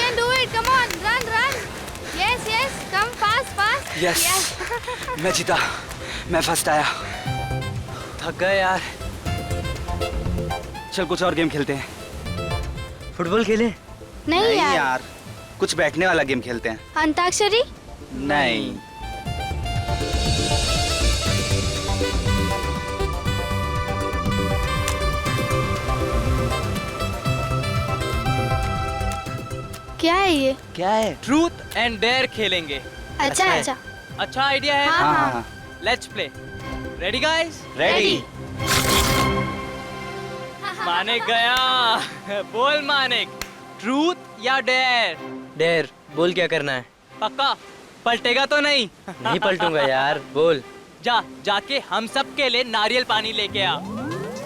can do it. Come on, run, run. Yes, yes. Come fast, fast. Yes. मैं जीता, मैं first आया। थक गए यार। चल कुछ और गेम खेलते हैं। फुटबॉल खेलें? नहीं यार, कुछ बैठने वाला गेम खेलते हैं। अंताक्षरी? नहीं। क्या है ये? क्या है? ट्रूथ एंड डेयर खेलेंगे। अच्छा, अच्छा। अच्छा आइडिया है। हाँ, हाँ हाँ। हाँ। Let's play. Ready guys? Ready. Manik गया। बोल मानिक, ट्रूथ या डेयर? डेर, बोल क्या करना है? पक्का पलटेगा तो नहीं? नहीं पलटूंगा यार, बोल। जाके हम सब के लिए नारियल पानी लेके आ,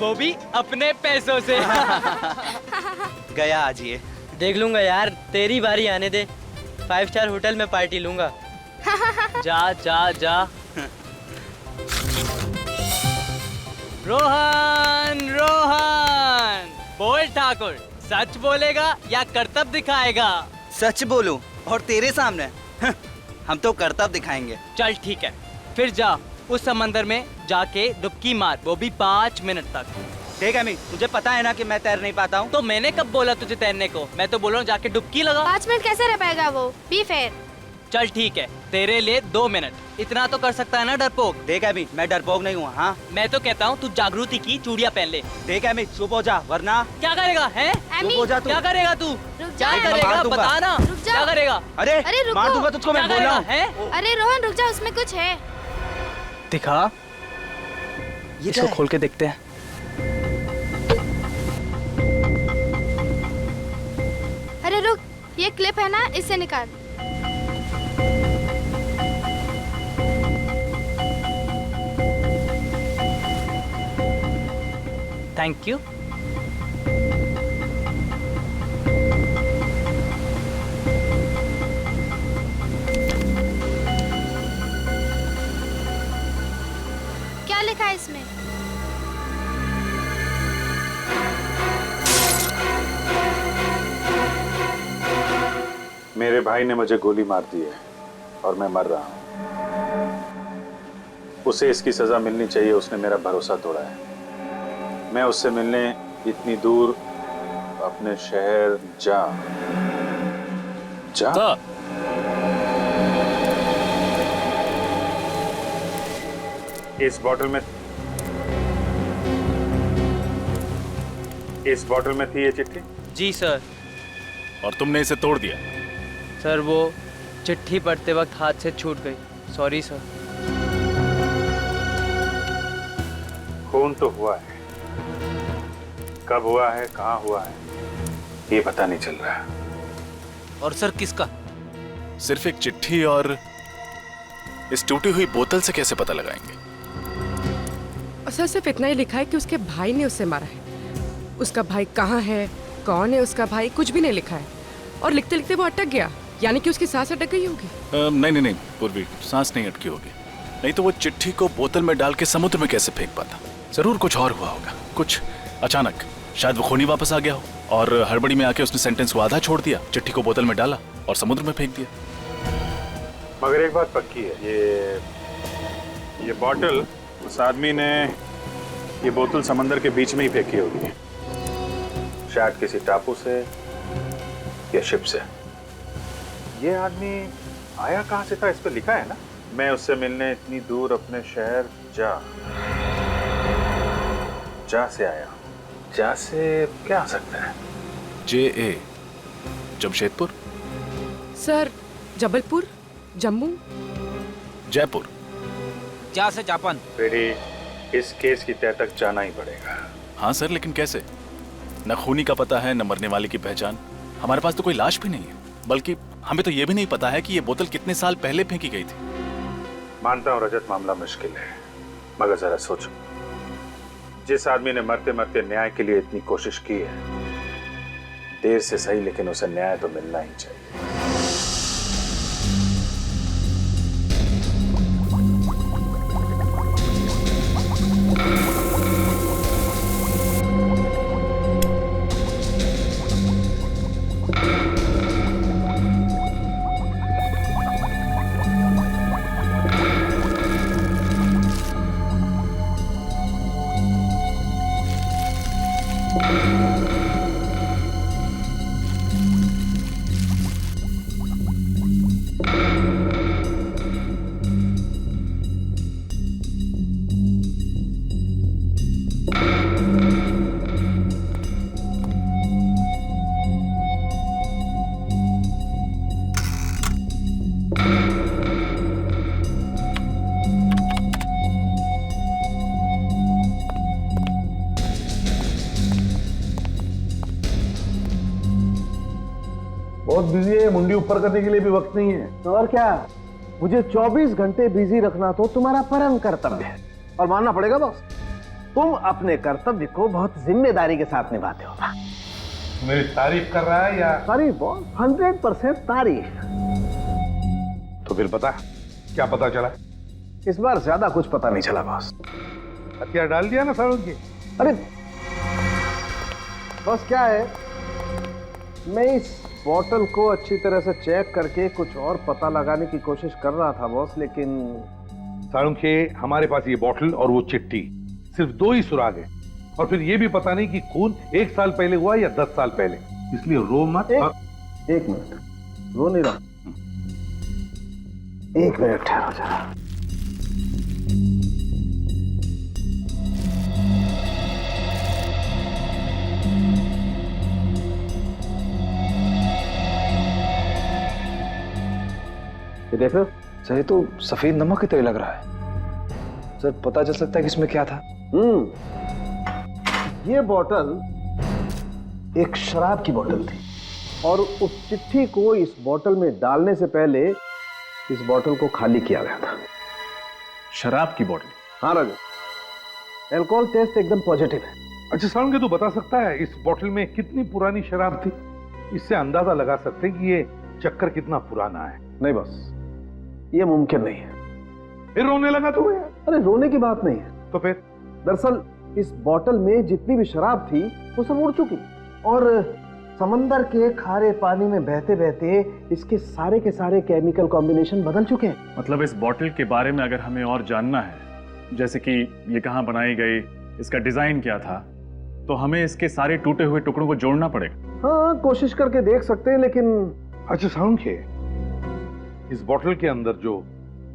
वो भी अपने पैसों से। गया आज ये। देख लूंगा यार, तेरी बारी आने दे। 5 स्टार होटल में पार्टी लूंगा। जा जा जा। रोहन, रोहन, बोल ठाकुर, सच बोलेगा या करतब दिखाएगा? सच बोलूं और तेरे सामने? हम तो करतब दिखाएंगे। चल ठीक है, फिर जा उस समंदर में जाके डुबकी मार, वो भी 5 मिनट तक। ठीक है मी, तुझे पता है ना कि मैं तैर नहीं पाता हूँ। तो मैंने कब बोला तुझे तैरने को? मैं तो बोल रहा हूँ जाके डुबकी लगा। 5 मिनट कैसे रह पाएगा वो? Be fair. चल ठीक है, तेरे लिए 2 मिनट, इतना तो कर सकता है ना डरपोक? देख अभी, मैं डरपोक नहीं हूँ। हाँ, मैं तो कहता हूँ तू जागृति की चूड़ियाँ पहन ले। देख अभी, चुप हो जा वरना। क्या करेगा है? चुप हो जा तू। क्या करेगा तू? रुक क्या जा। मैं करेगा मार दूंगा। बता ना। रुक जा। क्या करेगा? अरे अरे रुको। मार दूंगा तुझको, मैं क्या बोल रहा करेगा हूँ। है? अरे रोहन रुक जा, उसमें कुछ है। दिखा, ये इसको क्या है? खोल के देखते हैं। अरे रुक, ये क्लिप है ना, इससे निकाल। Thank you. क्या लिखा है इसमें? मेरे भाई ने मुझे गोली मार दी है और मैं मर रहा हूं। उसे इसकी सजा मिलनी चाहिए, उसने मेरा भरोसा तोड़ा है। मैं उससे मिलने इतनी दूर अपने शहर जा। इस बॉटल में थी ये चिट्ठी? जी सर। और तुमने इसे तोड़ दिया? सर वो चिट्ठी पढ़ते वक्त हाथ से छूट गई, सॉरी सर। खून तो हुआ है, कब हुआ है, कहाँ हुआ है, ये पता नहीं चल रहा। और सर किसका? सिर्फ एक चिट्ठी और इस टूटी हुई बोतल से कैसे पता लगाएंगे? सर सिर्फ इतना ही लिखा है कि उसके भाई ने उसे मारा है। उसका भाई कहाँ है, कौन है उसका भाई, कुछ भी नहीं लिखा है। और लिखते लिखते वो अटक गया, यानी कि उसकी सांस अटक गई होगी। नहीं पूर्वी, सांस नहीं अटकी होगी। नहीं तो वो चिट्ठी को बोतल में डाल के समुद्र में कैसे फेंक पाता? जरूर कुछ और हुआ होगा, कुछ अचानक। शायद वो खूनी वापस आ गया हो और हड़बड़ी में आके उसने सेंटेंस को आधा छोड़ दिया, चिट्ठी को बोतल में डाला और समुद्र में फेंक दिया। मगर एक बात पक्की है, ये बॉटल, उस आदमी ने ये बोतल समंदर के बीच में ही फेंकी होगी, शायद किसी टापू से या शिप से। ये आदमी आया कहाँ से था? इस पे लिखा है ना, मैं उससे मिलने इतनी दूर अपने शहर जा से आया। जा से क्या आ सकता है? JA, Jamshedpur, sir Jabalpur, Jammu, Jaipur. जा से जापान। बेटी, इस केस की तह तक जाना ही पड़ेगा। हाँ सर, लेकिन कैसे? न खूनी का पता है, न मरने वाले की पहचान। हमारे पास तो कोई लाश भी नहीं है, बल्कि हमें तो ये भी नहीं पता है कि ये बोतल कितने साल पहले फेंकी गई थी। मानता हूँ रजत, मामला मुश्किल है, मगर जरा सोचो, जिस आदमी ने मरते मरते न्याय के लिए इतनी कोशिश की है, देर से सही लेकिन उसे न्याय तो मिलना ही चाहिए। बहुत बिजी है, मुंडी ऊपर करने के लिए भी वक्त नहीं है। तो और क्या, मुझे 24 घंटे बिजी रखना तो तुम्हारा परम कर्तव्य है और मानना पड़ेगा बॉस, तुम अपने कर्तव्य को बहुत जिम्मेदारी के साथ निभाते हो। मेरी तारीफ कर रहा है या? तारीफ बॉस, 100% तारीफ। तो फिर बता, क्या पता चला? इस बार ज्यादा कुछ पता नहीं चला बॉस। हथियार डाल दिया ना सारों की? अरे बस क्या है, मैं इस बोतल को अच्छी तरह से चेक करके कुछ और पता लगाने की कोशिश कर रहा था बॉस, लेकिन सारुंखे, हमारे पास ये बोतल और वो चिट्ठी, सिर्फ 2 ही सुराग है, और फिर ये भी पता नहीं कि खून 1 साल पहले हुआ या 10 साल पहले। इसलिए रो मत। एक मिनट, रो नहीं रहा, 1 मिनट ठहरो जरा। ये देख रहे हो? सर, ये तो सफेद नमक की तरह लग रहा है। सर, पता चल सकता है कि इसमें क्या था? ये बोतल एक शराब की बोतल थी और उस चिट्ठी को इस बोतल में डालने से पहले इस बोतल को खाली किया गया था। शराब की बोतल? हाँ राजू, अल्कोहल टेस्ट एकदम पॉजिटिव है। अच्छा सारुंखे, तू बता सकता है इस बोतल में कितनी पुरानी शराब थी? इससे अंदाजा लगा सकते हैं कि ये चक्कर कितना पुराना है। नहीं बस, ये मुमकिन नहीं है। फिर रोने लगा तू यार? अरे रोने की बात नहीं है। तो फिर? दरअसल इस बोतल में जितनी भी शराब थी वो सब उड़ चुकी और समंदर के खारे पानी में बहते बहते इसके सारे के सारे केमिकल कॉम्बिनेशन बदल चुके हैं। मतलब इस बोतल के बारे में अगर हमें और जानना है, जैसे कि ये कहाँ बनाई गई, इसका डिजाइन क्या था, तो हमें इसके सारे टूटे हुए टुकड़ों को जोड़ना पड़ेगा। हाँ, कोशिश करके देख सकते हैं, लेकिन अच्छा सारुंखे, इस बोतल के अंदर जो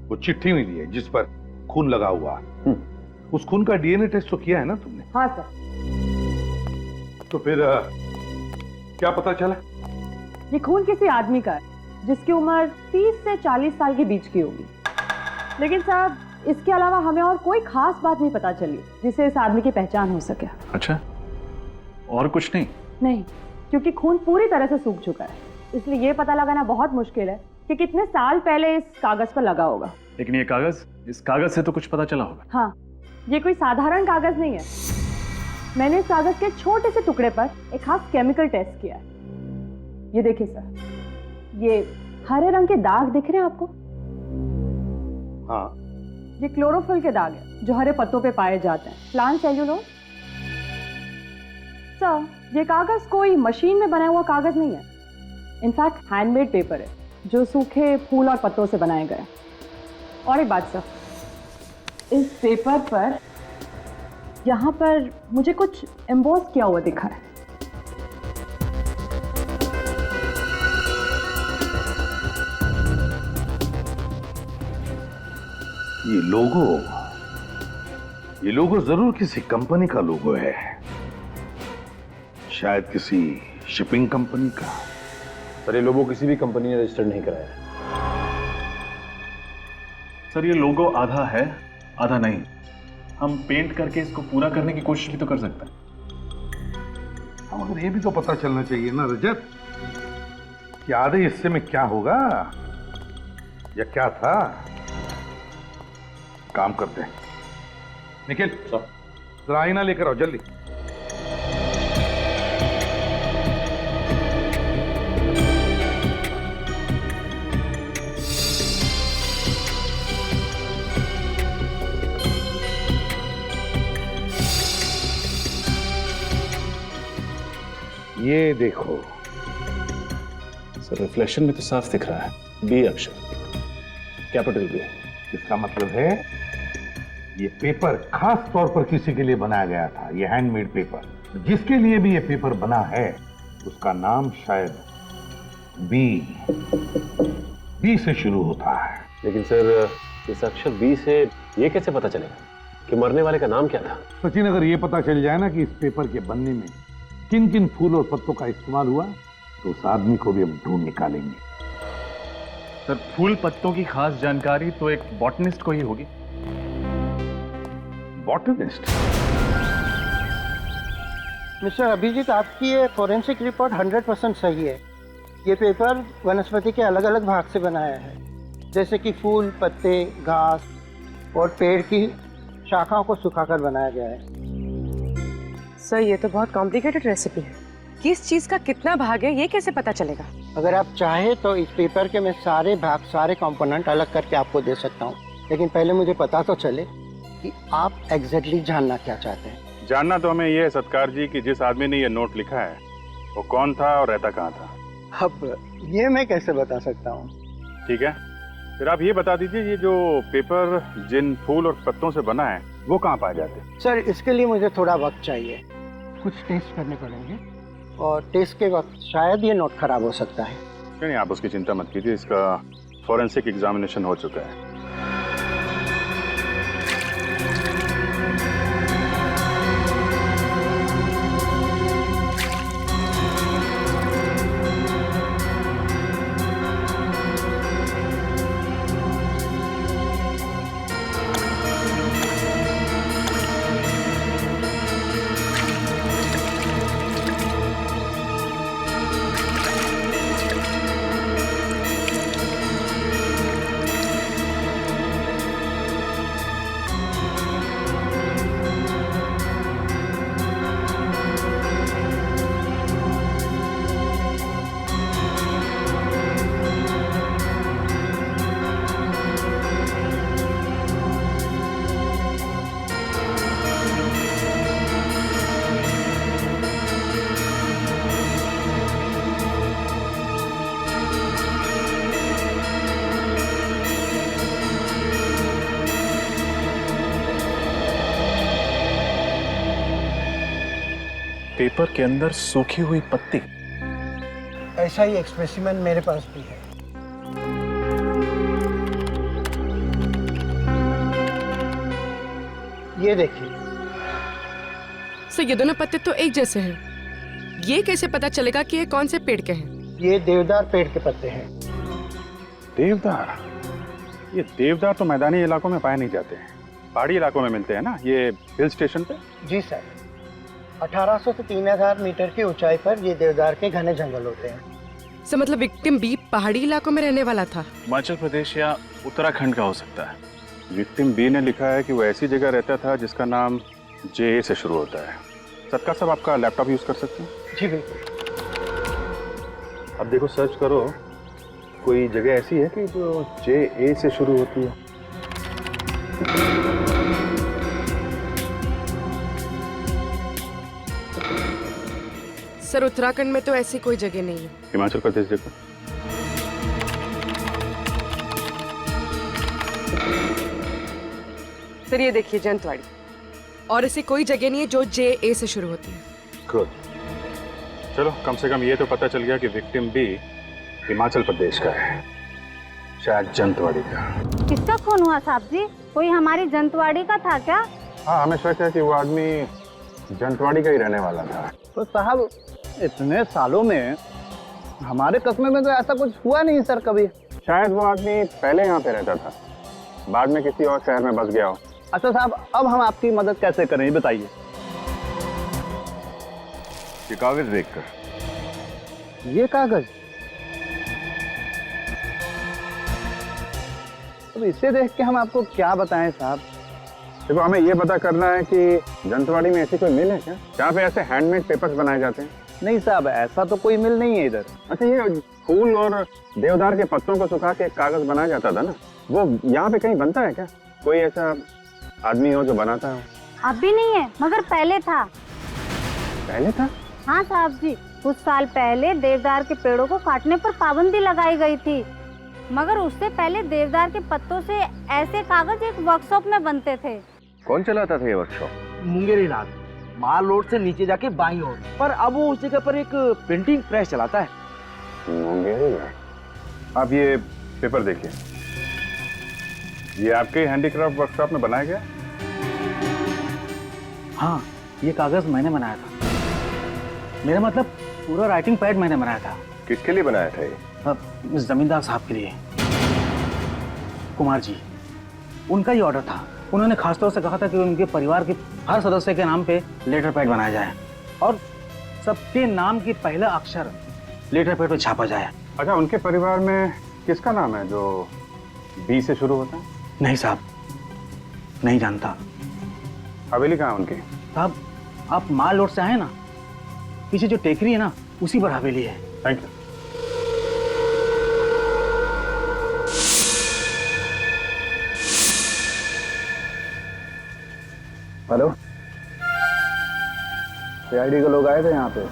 वो चिट्ठी मिली है जिस पर खून लगा हुआ, उस खून का डीएनए टेस्ट तो किया है ना तुमने? हाँ सर। तो फिर क्या पता चला? ये खून किसी आदमी का है जिसकी उम्र 30 से 40 साल के बीच की होगी। लेकिन साहब, इसके अलावा हमें और कोई खास बात नहीं पता चली जिससे इस आदमी की पहचान हो सके। अच्छा, और कुछ नहीं? नहीं, क्योंकि खून पूरी तरह से सूख चुका है, इसलिए ये पता लगाना बहुत मुश्किल है कि कितने साल पहले इस कागज पर लगा होगा। लेकिन ये कागज, इस कागज से तो कुछ पता चला होगा। हाँ, ये कोई साधारण कागज नहीं है। मैंने इस कागज के छोटे से टुकड़े पर एक खास केमिकल टेस्ट किया है। ये देखिए सर, ये हरे रंग के दाग दिख रहे हैं आपको? हाँ। ये क्लोरोफिल के दाग है जो हरे पत्तों पे पाए जाते हैं, प्लांट सेल्यूलोज। सर, ये कागज कोई मशीन में बनाया हुआ कागज नहीं है, इनफैक्ट हैंडमेड पेपर है जो सूखे फूल और पत्तों से बनाए गए। और एक बात सर, इस पेपर पर यहाँ पर मुझे कुछ एम्बॉस किया हुआ दिखा है। ये लोगो जरूर किसी कंपनी का लोगो है, शायद किसी शिपिंग कंपनी का। सर, ये लोगो किसी भी कंपनी ने रजिस्टर्ड नहीं कराया। सर, ये लोगो आधा है आधा नहीं। हम पेंट करके इसको पूरा करने की कोशिश भी तो कर सकते हैं। हाँ, मगर ये भी तो पता चलना चाहिए ना रजत कि आधे हिस्से में क्या होगा या क्या था। काम करते हैं, निखिल जरा आईना लेकर आओ जल्दी। ये देखो सर, रिफ्लेक्शन में तो साफ दिख रहा है, बी अक्षर, कैपिटल बी। इसका मतलब है ये पेपर खास तौर पर किसी के लिए बनाया गया था। ये हैंडमेड पेपर जिसके लिए भी ये पेपर बना है उसका नाम शायद बी से शुरू होता है। लेकिन सर इस अक्षर बी से ये कैसे पता चलेगा कि मरने वाले का नाम क्या था? सचिन, अगर ये पता चल जाए ना कि इस पेपर के बनने में किन किन फूल और पत्तों का इस्तेमाल हुआ तो उस आदमी को भी हम ढूंढ निकालेंगे। सर फूल पत्तों की खास जानकारी तो एक बॉटनिस्ट को ही होगी। बॉटनिस्ट? मिस्टर अभिजीत, आपकी ये फोरेंसिक रिपोर्ट 100% सही है। ये पेपर वनस्पति के अलग अलग भाग से बनाया है, जैसे कि फूल, पत्ते, घास और पेड़ की शाखाओं को सुखाकर बनाया गया है। सर ये तो बहुत कॉम्प्लिकेटेड रेसिपी है। किस चीज का कितना भाग है ये कैसे पता चलेगा? अगर आप चाहे तो इस पेपर के मैं सारे भाग, सारे कंपोनेंट अलग करके आपको दे सकता हूँ, लेकिन पहले मुझे पता तो चले कि आप एग्जैक्टली जानना क्या चाहते हैं। जानना तो हमें ये है सत्कार जी कि जिस आदमी ने ये नोट लिखा है वो कौन था और रहता कहाँ था। अब ये मैं कैसे बता सकता हूँ? ठीक है, फिर आप ये बता दीजिए ये जो पेपर जिन फूल और पत्तों से बना है वो कहाँ पाए जाते हैं? सर इसके लिए मुझे थोड़ा वक्त चाहिए, कुछ टेस्ट करने पड़ेंगे और टेस्ट के वक्त शायद ये नोट खराब हो सकता है। नहीं, आप उसकी चिंता मत कीजिए, इसका फॉरेंसिक एग्जामिनेशन हो चुका है। पेपर के अंदर सूखी हुई पत्ती? ऐसा ही एक स्पेसिमेन मेरे पास भी है। ये देखिए। सर ये दोनों पत्ते तो एक जैसे हैं। ये कैसे पता चलेगा कि ये कौन से पेड़ के हैं? ये देवदार पेड़ के पत्ते हैं। देवदार? ये देवदार तो मैदानी इलाकों में पाए नहीं जाते हैं, पहाड़ी इलाकों में मिलते हैं ना, ये हिल स्टेशन पे। जी सर, 1800 से 3000 मीटर की ऊंचाई पर ये देवदार के घने जंगल होते हैं। सर मतलब विक्टिम बी पहाड़ी इलाकों में रहने वाला था? हिमाचल प्रदेश या उत्तराखंड का हो सकता है। विक्टिम बी ने लिखा है कि वो ऐसी जगह रहता था जिसका नाम जे से शुरू होता है। सत्कार साहब, आपका लैपटॉप यूज कर सकते हैं? जी बिल्कुल। अब देखो, सर्च करो, कोई जगह ऐसी है कि जो जे से शुरू होती है? सर उत्तराखंड में तो ऐसी कोई जगह नहीं है। हिमाचल प्रदेश देखो। सर ये देखिए जंतवाड़ी, और ऐसी कोई जगह नहीं है जो जे से शुरू होती है। गुड, चलो कम से कम ये तो पता चल गया कि विक्टिम बी हिमाचल प्रदेश का है, शायद जंतवाड़ी का। किसका खून हुआ साहब जी? कोई हमारी जंतवाड़ी का था क्या? हाँ, हमें शक है कि वो आदमी जंतवाड़ी का ही रहने वाला था। तो साहब इतने सालों में हमारे कस्बे में तो ऐसा कुछ हुआ नहीं सर कभी। शायद वो आदमी पहले यहाँ पे रहता था, बाद में किसी और शहर में बस गया हो। अच्छा साहब, अब हम आपकी मदद कैसे करें ये बताइए। ये कागज देखकर। ये कागज? अब इसे देख के हम आपको क्या बताएं साहब। देखो, हमें ये पता करना है कि जंतवाड़ी में ऐसी कोई मिल है क्या जहाँ पे ऐसे हैंडमेड पेपर्स बनाए जाते हैं? नहीं साहब, ऐसा तो कोई मिल नहीं है इधर। अच्छा, ये फूल और देवदार के पत्तों को सुखा के कागज बनाया जाता था ना, वो यहाँ पे कहीं बनता है क्या? कोई ऐसा आदमी हो जो बनाता हो? अब भी नहीं है, मगर पहले था। पहले था? हाँ साहब जी, कुछ साल पहले देवदार के पेड़ों को काटने पर पाबंदी लगाई गई थी, मगर उससे पहले देवदार के पत्तों से ऐसे कागज एक वर्कशॉप में बनते थे। कौन चलाता था ये वर्कशॉप? मुंगेरी लाल। माल रोड से नीचे जाके बाईं ओर, पर अब वो उस जगह पर एक प्रिंटिंग प्रेस चलाता है। आप ये पेपर देखिए, ये आपके हैंडीक्राफ्ट वर्कशॉप में बनाया गया? हाँ, ये कागज मैंने बनाया था। मेरा मतलब पूरा राइटिंग पैड मैंने बनाया था। किसके लिए बनाया था ये? इस जमींदार साहब के लिए, कुमार जी, उनका ही ऑर्डर था। उन्होंने खासतौर से कहा था कि उनके परिवार के हर सदस्य के नाम पे लेटर पैड बनाया जाए और सबके नाम की पहला अक्षर लेटर पैड पे छापा जाए। अच्छा, उनके परिवार में किसका नाम है जो बी से शुरू होता है? नहीं साहब, नहीं जानता। हवेली कहाँ उनकी? साहब, आप माल रोड से आए ना, पीछे जो टेकरी है ना, उसी पर हवेली है। Thank you. हेलो, सीआईडी के लोग आए थे यहाँ पे।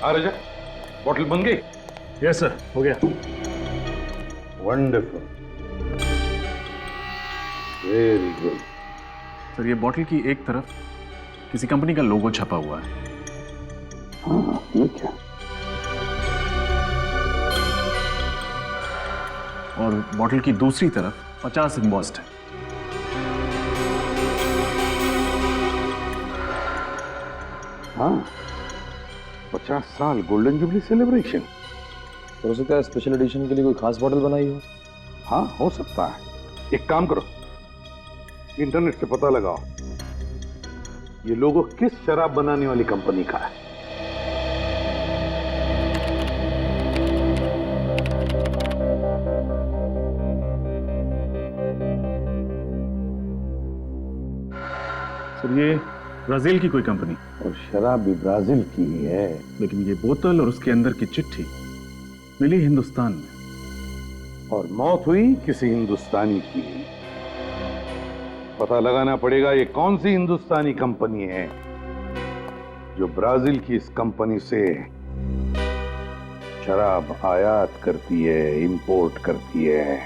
रजा, बॉटल बन गई? यस सर, हो गया। Wonderful, very good. सर, ये बॉटल की एक तरफ किसी कंपनी का लोगो छपा हुआ है। हाँ, ठीक है। और बॉटल की दूसरी तरफ 50 एम्बॉस्ड है। हाँ, 50 साल गोल्डन जुबली सेलिब्रेशन। तो हो सकता है स्पेशल एडिशन के लिए कोई खास बॉटल बनाई हो। हाँ, हो सकता है। एक काम करो, इंटरनेट से पता लगाओ ये लोगो किस शराब बनाने वाली कंपनी का है। सर, ये ब्राजील की कोई कंपनी, और शराब भी ब्राजील की ही है। लेकिन ये बोतल और उसके अंदर की चिट्ठी मिली हिंदुस्तान में, और मौत हुई किसी हिंदुस्तानी की। पता लगाना पड़ेगा ये कौन सी हिंदुस्तानी कंपनी है जो ब्राजील की इस कंपनी से शराब आयात करती है, इंपोर्ट करती है।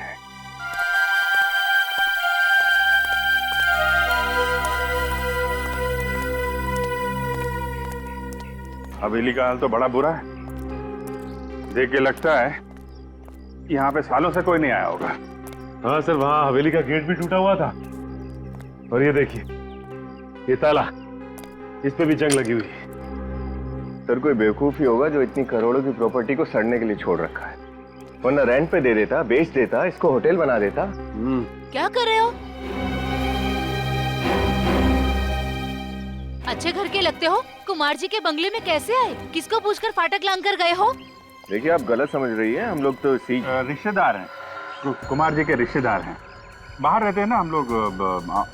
हवेली का हाल तो बड़ा बुरा है। देख के लगता है कि यहाँ पे सालों से कोई नहीं आया होगा। हाँ सर, वहां हवेली का गेट भी टूटा हुआ था। और ये देखिए, ये ताला, इस पे भी जंग लगी हुई है। सर, कोई बेवकूफ ही होगा जो इतनी करोड़ों की प्रॉपर्टी को सड़ने के लिए छोड़ रखा है, वरना रेंट पे दे देता, बेच देता, इसको होटल बना देता। क्या कर रहे हो? अच्छे घर के लगते हो। कुमार जी के बंगले में कैसे आए? किसको पूछकर फाटक लांग कर गए हो? देखिए, आप गलत समझ रही है। हम लोग तो रिश्तेदार हैं, कुमार जी के रिश्तेदार हैं। बाहर रहते हैं ना हम लोग,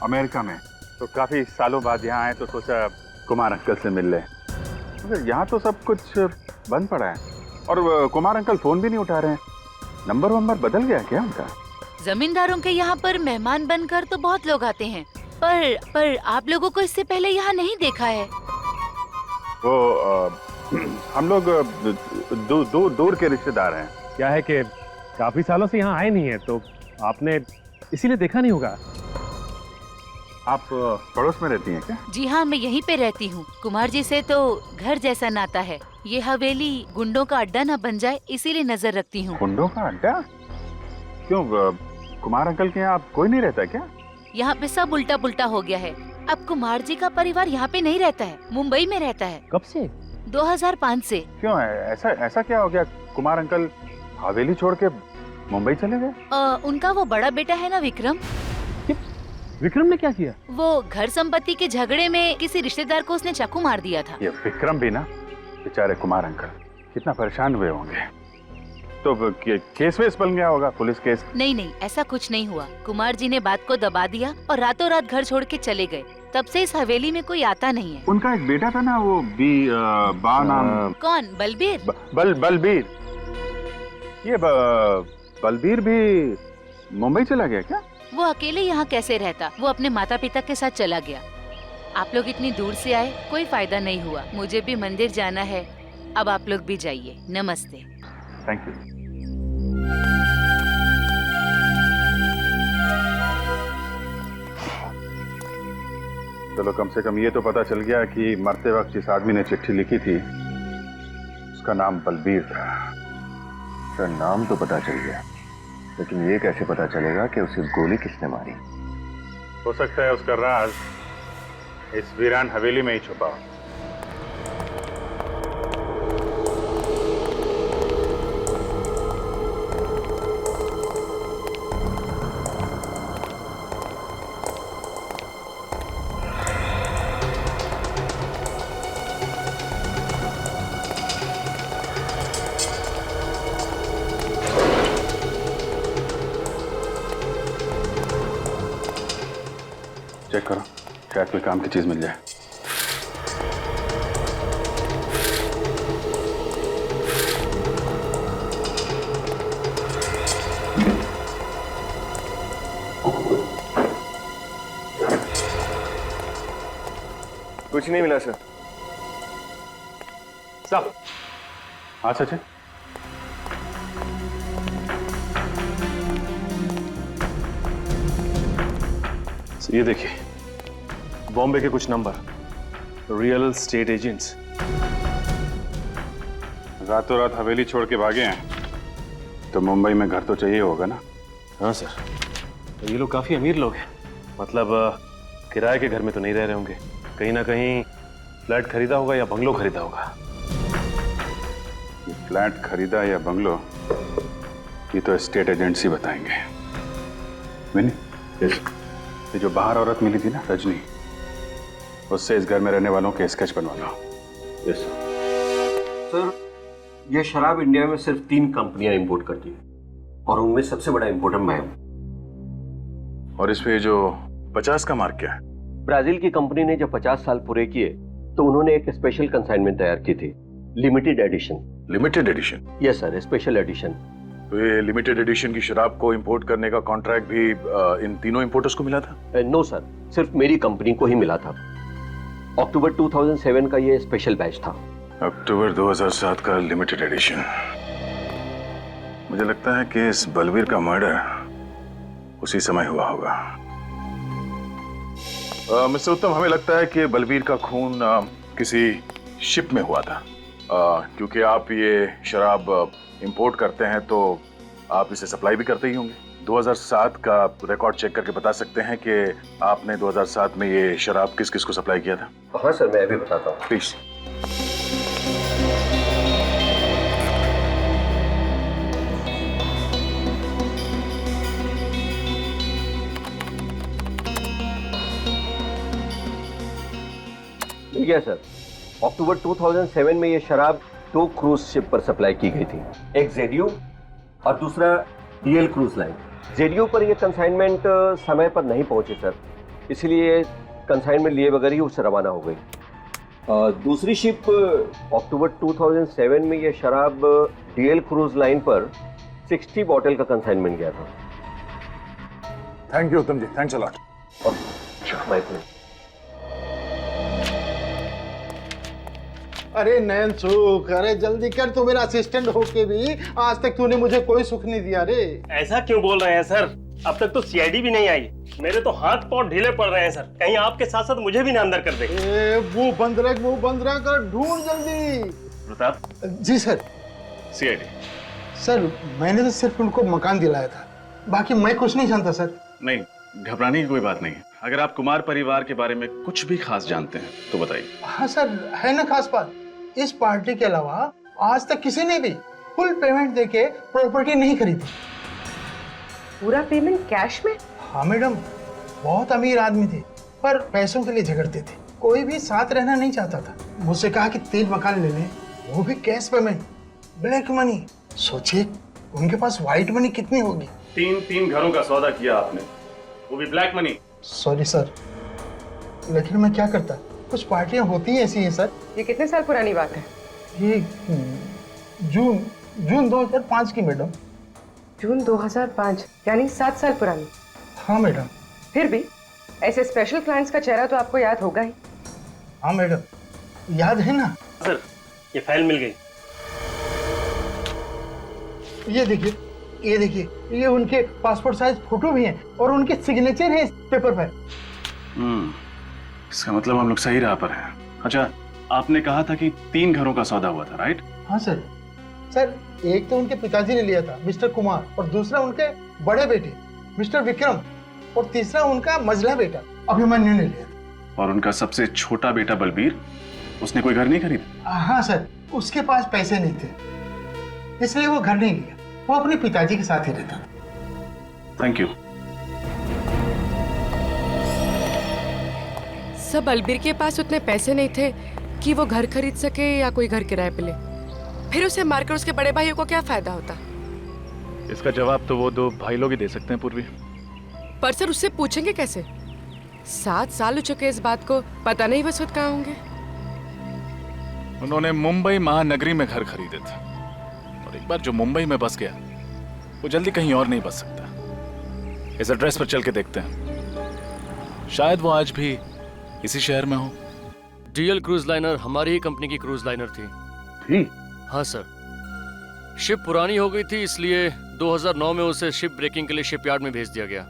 अमेरिका में। तो काफी सालों बाद यहाँ आए तो सोचा कुमार अंकल से मिल ले। मगर यहाँ तो सब कुछ बंद पड़ा है और कुमार अंकल फोन भी नहीं उठा रहे हैं। नंबर वंबर बदल गया क्या उनका? जमींदारों के यहाँ पर मेहमान बनकर तो बहुत लोग आते हैं, पर आप लोगों को इससे पहले यहाँ नहीं देखा है। वो हम लोग दूर के रिश्तेदार हैं। क्या है कि काफी सालों से यहाँ आए नहीं है, तो आपने इसीलिए देखा नहीं होगा। आप पड़ोस में रहती हैं क्या? जी हाँ, मैं यहीं पे रहती हूँ। कुमार जी से तो घर जैसा नाता है। ये हवेली गुंडों का अड्डा न बन जाए, इसीलिए नजर रखती हूँ। गुंडों का अड्डा? क्यों, कुमार अंकल के यहाँ कोई नहीं रहता क्या? यहाँ पे सब उल्टा पुल्टा हो गया है। अब कुमार जी का परिवार यहाँ पे नहीं रहता है, मुंबई में रहता है। कब से? 2005 से। क्यों है ऐसा क्या हो गया? कुमार अंकल हवेली छोड़ के मुंबई चले गए? उनका वो बड़ा बेटा है ना, विक्रम। विक्रम ने क्या किया? वो घर संपत्ति के झगड़े में किसी रिश्तेदार को उसने चाकू मार दिया था। ये विक्रम भी ना, बेचारे कुमार अंकल कितना परेशान हुए होंगे। तो केस वेस बन गया होगा, पुलिस केस? नहीं, ऐसा कुछ नहीं हुआ। कुमार जी ने बात को दबा दिया और रातों रात घर छोड़ के चले गए। तब से इस हवेली में कोई आता नहीं है। उनका एक बेटा था ना, वो बा नाम। कौन? बलबीर? बलबीर। ये बलबीर भी मुंबई चला गया क्या? वो अकेले यहाँ कैसे रहता? वो अपने माता पिता के साथ चला गया। आप लोग इतनी दूर से आए, कोई फायदा नहीं हुआ। मुझे भी मंदिर जाना है। अब आप लोग भी जाइए। नमस्ते। Thank you. चलो कम से कम ये तो पता चल गया कि मरते वक्त जिस आदमी ने चिट्ठी लिखी थी उसका नाम बलबीर था। उसका नाम तो पता चल गया, लेकिन ये कैसे पता चलेगा कि उसे गोली किसने मारी? हो सकता है उसका राज इस वीरान हवेली में ही छुपा हो। चेक करो, शायद कोई काम की चीज मिल जाए। कुछ नहीं मिला सर। साहब। हाँ सचिन। ये देखिए, बॉम्बे के कुछ नंबर, रियल स्टेट एजेंट्स। रातों रात हवेली छोड़ के भागे हैं तो मुंबई में घर तो चाहिए होगा ना? हाँ सर, तो ये लोग काफी अमीर लोग हैं। मतलब किराए के घर में तो नहीं रह रहे होंगे, कहीं ना कहीं फ्लैट खरीदा होगा या बंगलो खरीदा होगा। ये फ्लैट खरीदा या बंगलो, ये तो स्टेट एजेंट्स ही बताएंगे। मैंने ये जो बाहर औरत मिली थी ना, रजनी, उससे इस घर में रहने वालों के स्केच बनवाना। Yes sir. ये शराब इंडिया में सिर्फ 3 कंपनियां इंपोर्ट करती हैं और उनमें सबसे बड़ा इंपोर्टर मैं हूं। और इस पे जो 50 का मार्क क्या है? ब्राजील की कंपनी ने जब 50 साल पूरे किए तो उन्होंने एक स्पेशल कंसाइनमेंट तैयार की थी, limited edition. Limited edition? Yes sir, special edition. तो ये लिमिटेड एडिशन की शराब को इंपोर्ट करने का कॉन्ट्रैक्ट भी इन तीनों इंपोर्टर्स को मिला था? नो सर, सिर्फ मेरी कंपनी को ही मिला था। अक्टूबर 2007 का ये स्पेशल बैच था। अक्टूबर 2007 का लिमिटेड एडिशन। मुझे लगता है कि इस बलवीर का मर्डर उसी समय हुआ होगा। मिस्टर उत्तम, हमें लगता है कि बलवीर का खून किसी शिप में हुआ था। क्योंकि आप ये शराब इंपोर्ट करते हैं तो आप इसे सप्लाई भी करते ही होंगे। 2007 का रिकॉर्ड चेक करके बता सकते हैं कि आपने 2007 में ये शराब किस किस को सप्लाई किया था? हाँ सर, मैं अभी बताता हूँ। प्लीज। मिल गया सर। अक्टूबर 2007 में ये शराब 2 क्रूज शिप पर सप्लाई की गई थी, एक जेडियो और दूसरा डीएल क्रूज लाइन। जेडियो पर ये कंसाइनमेंट समय पर नहीं पहुंचे सर, इसलिए कंसाइनमेंट लिए बगैर ही उससे रवाना हो गई। दूसरी शिप अक्टूबर 2007 में ये शराब डीएल क्रूज लाइन पर 60 बॉटल का कंसाइनमेंट गया था। Thank you Uttam ji, thanks a lot. My pleasure. अरे नयन सुख, अरे जल्दी कर, तू मेरा असिस्टेंट होके भी आज तक तूने मुझे कोई सुख नहीं दिया रे। ऐसा क्यों बोल रहे हैं सर? अब तक तो सीआईडी भी नहीं आई। मेरे तो हाथ पांव ढीले पड़ रहे हैं सर, कहीं आपके साथ साथ मुझे भी ना अंदर कर दे। मुंह बंद रख और ढूंढ जल्दी। प्रताप जी सर। सीआईडी सर, मैंने तो सिर्फ उनको मकान दिलाया था, बाकी मैं कुछ नहीं जानता सर। नहीं, घबराने की कोई बात नहीं है। अगर आप कुमार परिवार के बारे में कुछ भी खास जानते हैं तो बताइए। हाँ सर, है ना खास बात। इस पार्टी के अलावा आज तक किसी ने भी फुल पेमेंट देके प्रॉपर्टी नहीं खरीदी। पूरा पेमेंट कैश में? हाँ मैडम, बहुत अमीर आदमी थे पर पैसों के लिए झगड़ते थे। कोई भी साथ रहना नहीं चाहता था। मुझसे कहा कि 3 मकान ले लें, वो भी कैश पेमेंट, ब्लैक मनी। सोचिए उनके पास व्हाइट मनी कितनी होगी। 3 घरों का सौदा किया आपने, वो भी ब्लैक मनी। सॉरी सर, लेकिन मैं क्या करता, कुछ पार्टियां होती हैं ऐसी हैं सर। ये कितने साल पुरानी बात है? ये जून 2005 की मैडम। जून 2005 यानी 7 साल पुरानी। हाँ मैडम। फिर भी ऐसे स्पेशल क्लाइंट्स का चेहरा तो आपको याद होगा ही। हाँ मैडम, याद है ना। सर ये फाइल मिल गई। ये देखिए, ये देखिए, ये उनके पासपोर्ट साइज फोटो भी हैं और उनके सिग्नेचर हैं इस पेपर पर। इसका मतलब हम लोग सही राह पर हैं। अच्छा, आपने कहा था कि 3 घरों का सौदा हुआ था, राइट? हाँ सर। सर, एक तो उनके पिताजी ने लिया था, मिस्टर कुमार, और दूसरा उनके बड़े बेटे मिस्टर विक्रम, और तीसरा उनका मझला बेटा अभिमन्यु ने लिया था। और उनका सबसे छोटा बेटा बलबीर, उसने कोई घर नहीं खरीदा? हाँ सर, उसके पास पैसे नहीं थे, इसलिए वो घर नहीं लिया। वो अपने पिताजी के साथ ही रहता था। Thank you. सब बलबीर के पास उतने पैसे नहीं थे कि वो घर खरीद सके या कोई घर किराए पे ले। फिर उसे मारकर उसके बड़े भाइयों को क्या फायदा होता? इसका जवाब तो वो 2 भाई लोग ही दे सकते हैं पूर्वी। पर सर, उससे पूछेंगे कैसे? 7 साल हो चुके इस बात को, पता नहीं बस कहाँ होंगे। उन्होंने मुंबई महानगरी में घर खरीदे थे, और एक बार जो मुंबई में बस गया वो जल्दी कहीं और नहीं बस सकता। इस एड्रेस पर चल के देखते हैं, शायद वो आज भी इसी शहर में हो। डीएल क्रूज लाइनर हमारी ही कंपनी की क्रूज लाइनर थी। हाँ सर, शिप पुरानी हो गई थी, इसलिए 2009 में उसे शिप ब्रेकिंग के लिए शिपयार्ड में भेज दिया गया।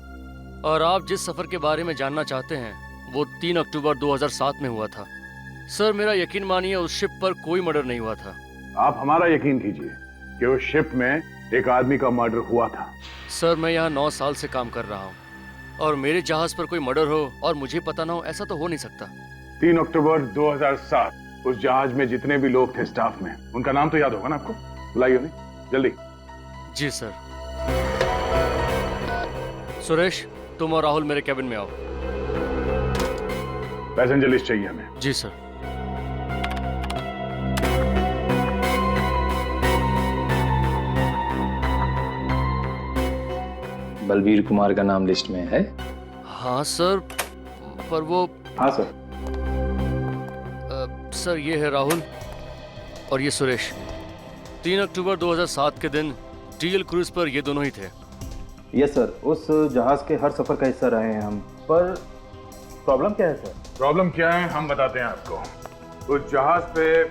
और आप जिस सफर के बारे में जानना चाहते हैं वो 3 अक्टूबर 2007 में हुआ था। सर, मेरा यकीन मानिए उस शिप पर कोई मर्डर नहीं हुआ था। आप हमारा यकीन कीजिए कि उस शिप में एक आदमी का मर्डर हुआ था। सर, मैं यहाँ 9 साल से काम कर रहा हूँ, और मेरे जहाज पर कोई मर्डर हो और मुझे पता ना हो, ऐसा तो हो नहीं सकता। 3 अक्टूबर 2007 उस जहाज में जितने भी लोग थे स्टाफ में, उनका नाम तो याद होगा ना आपको? बुलाइए उन्हें जल्दी। जी सर। सुरेश, तुम और राहुल मेरे कैबिन में आओ। पैसेंजर लिस्ट चाहिए हमें। जी सर। बलबीर कुमार का नाम लिस्ट में है? हाँ सर, पर वो। हाँ सर। सर, ये है राहुल और ये सुरेश। 3 अक्टूबर 2007 के दिन डीएल क्रूज पर ये दोनों ही थे। यस सर, उस जहाज के हर सफर का हिस्सा रहे हैं हम। पर प्रॉब्लम क्या है सर? प्रॉब्लम क्या है हम बताते हैं आपको। उस जहाज पे